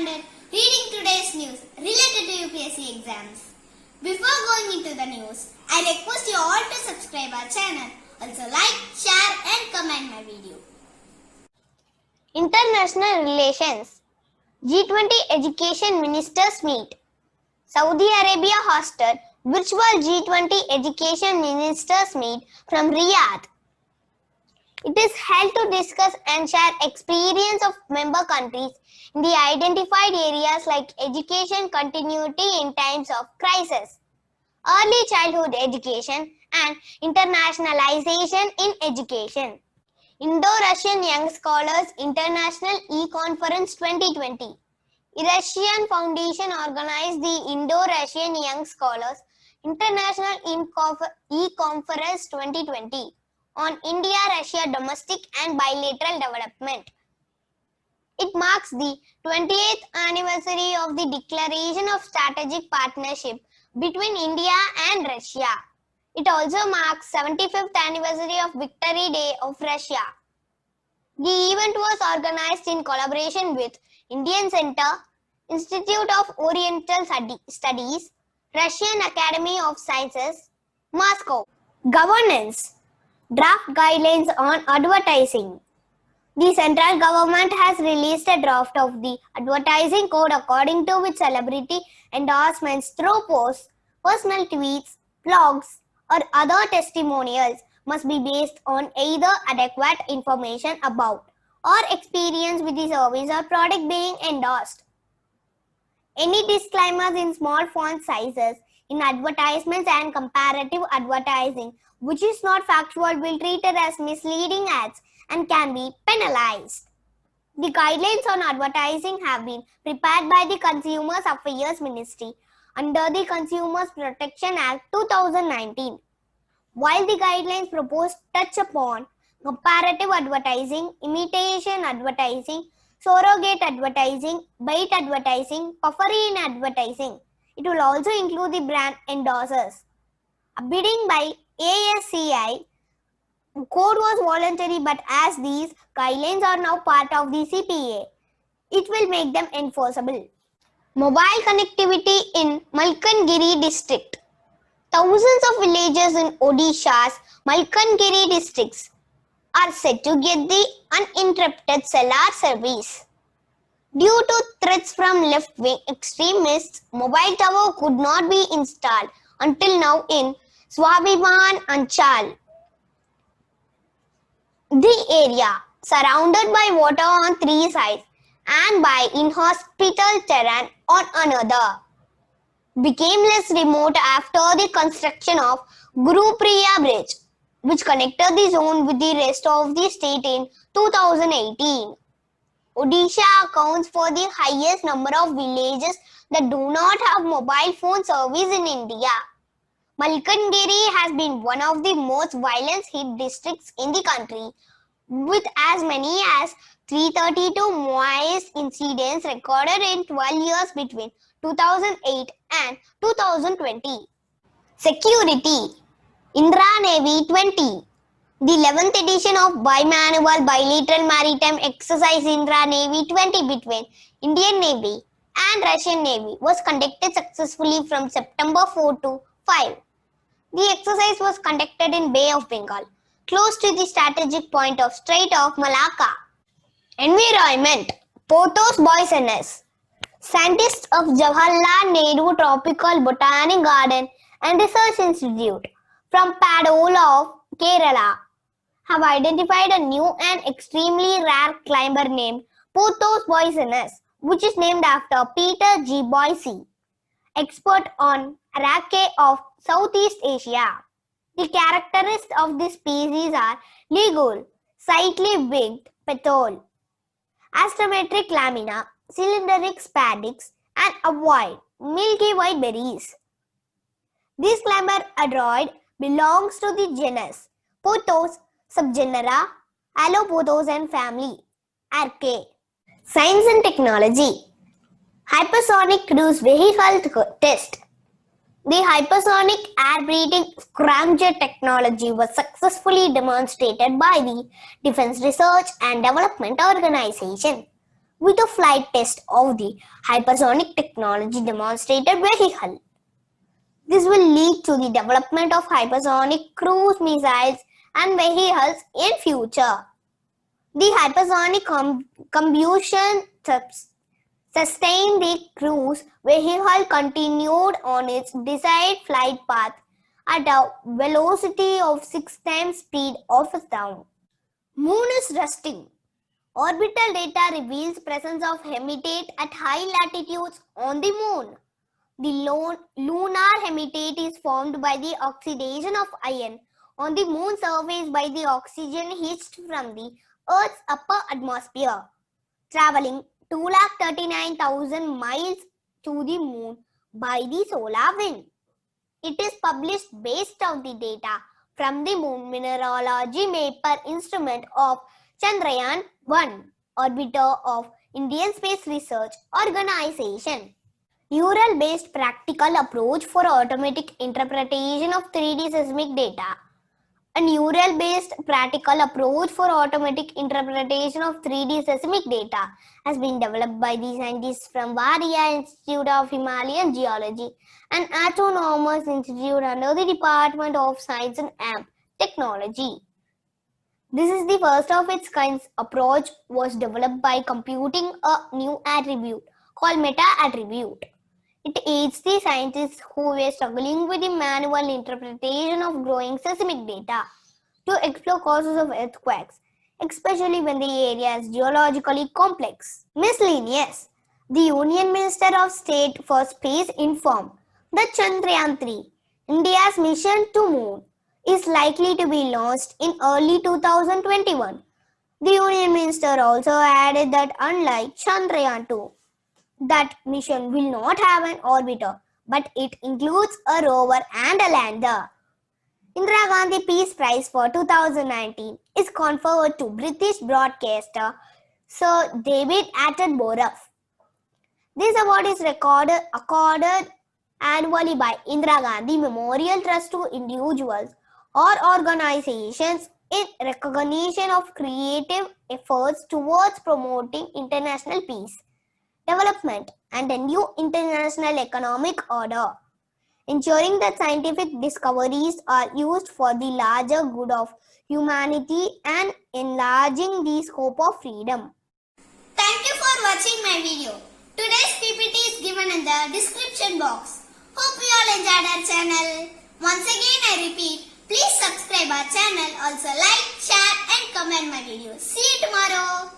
standard, reading today's news related to UPSC exams. Before going into the news, I request you all to subscribe our channel. Also like, share and comment my video. International Relations. G20 Education Ministers meet. Saudi Arabia hosted virtual G20 Education Ministers meet from Riyadh. It is held to discuss and share experience of member countries in the identified areas like education continuity in times of crisis, early childhood education and internationalization in education. Indo-Russian Young Scholars International E-Conference 2020. Russian Foundation organized the Indo-Russian Young Scholars International E-Conference 2020 on India-Russia domestic and bilateral development. It marks the 28th anniversary of the Declaration of Strategic Partnership between India and Russia. It also marks 75th anniversary of Victory Day of Russia. The event was organized in collaboration with Indian Center, Institute of Oriental Studies, Russian Academy of Sciences, Moscow. Governance. Draft guidelines on advertising. The central government has released a draft of the advertising code according to which celebrity endorsements through posts, personal tweets, blogs, or other testimonials must be based on either adequate information about or experience with the service or product being endorsed. Any disclaimers in small font sizes in advertisements and comparative advertising which is not factual will be treated as misleading ads and can be penalized. The guidelines on advertising have been prepared by the Consumer Affairs Ministry under the Consumers Protection Act 2019. While the guidelines proposed touch upon comparative advertising, imitation advertising, surrogate advertising, bait advertising, puffery in advertising, it will also include the brand endorsers. Bidding by ASCI code was voluntary, but as these guidelines are now part of the CPA, it will make them enforceable. Mobile connectivity in Malkangiri district. Thousands of villages in Odisha's Malkangiri districts are said to get the uninterrupted cellular service. Due to threats from left-wing extremists, mobile tower could not be installed until now in Swabhiman Anchal. The area, surrounded by water on three sides and by inhospitable terrain on another, became less remote after the construction of Gurupriya Bridge, which connected the zone with the rest of the state in 2018. Odisha accounts for the highest number of villages that do not have mobile phone service in India. Malkangiri has been one of the most violence-hit districts in the country, with as many as 332 MOIS incidents recorded in 12 years between 2008 and 2020. Security. Indra Navy 20. The 11th edition of bimanual bilateral maritime exercise Indra Navy 20 between Indian Navy and Russian Navy was conducted successfully from September 4 to 5. The exercise was conducted in Bay of Bengal, close to the strategic point of Strait of Malacca. Environment. Pothos Boysones. Scientists of Jawaharlal Nehru Tropical Botanic Garden and Research Institute from Padola of Kerala have identified a new and extremely rare climber named Pothos Boysones, which is named after Peter G. Boise, expert on Archaea of Southeast Asia. The characteristics of this species are ligule, slightly winged petiole, astrometric lamina, cylindric spadix, and avoid milky white berries. This climber adroid belongs to the genus Pothos, subgenera Allopothos and family Archaea. Science and technology. Hypersonic cruise vehicle test. The hypersonic air-breathing scramjet technology was successfully demonstrated by the Defense Research and Development Organization. with a flight test of the hypersonic technology demonstrated vehicle. This will lead to the development of hypersonic cruise missiles and vehicles in future. The hypersonic combustion sustained the cruise vehicle continued on its desired flight path at a velocity of 6 times speed of sound. Moon is resting. Orbital data reveals presence of hematite at high latitudes on the moon. The lunar hematite is formed by the oxidation of iron on the moon's surface by the oxygen hitched from the Earth's upper atmosphere, traveling 239,000 miles to the moon by the solar wind. It is published based on the data from the Moon Mineralogy Mapper instrument of Chandrayaan-1 orbiter of Indian Space Research Organization. Neural-based practical approach for automatic interpretation of 3D seismic data. A neural-based practical approach for automatic interpretation of 3D seismic data has been developed by the scientists from Varia Institute of Himalayan Geology, an autonomous institute under the Department of Science and Technology. This is the first of its kind. Approach was developed by computing a new attribute called meta-attribute. It aids the scientists who were struggling with the manual interpretation of growing seismic data to explore causes of earthquakes, especially when the area is geologically complex. Miscellaneous. The Union Minister of State for Space informed that Chandrayaan-3, India's mission to Moon, is likely to be launched in early 2021. The Union Minister also added that unlike Chandrayaan-2, that mission will not have an orbiter, but it includes a rover and a lander. Indira Gandhi Peace Prize for 2019 is conferred to British broadcaster Sir David Attenborough. This award is accorded annually by Indira Gandhi Memorial Trust to individuals or organizations in recognition of creative efforts towards promoting international peace, development, and a new international economic order, ensuring that scientific discoveries are used for the larger good of humanity and enlarging the scope of freedom. Thank you for watching my video. Today's PPT is given in the description box. Hope you all enjoyed our channel. Once again I repeat, please subscribe our channel. Also like, share and comment my videos. See you tomorrow.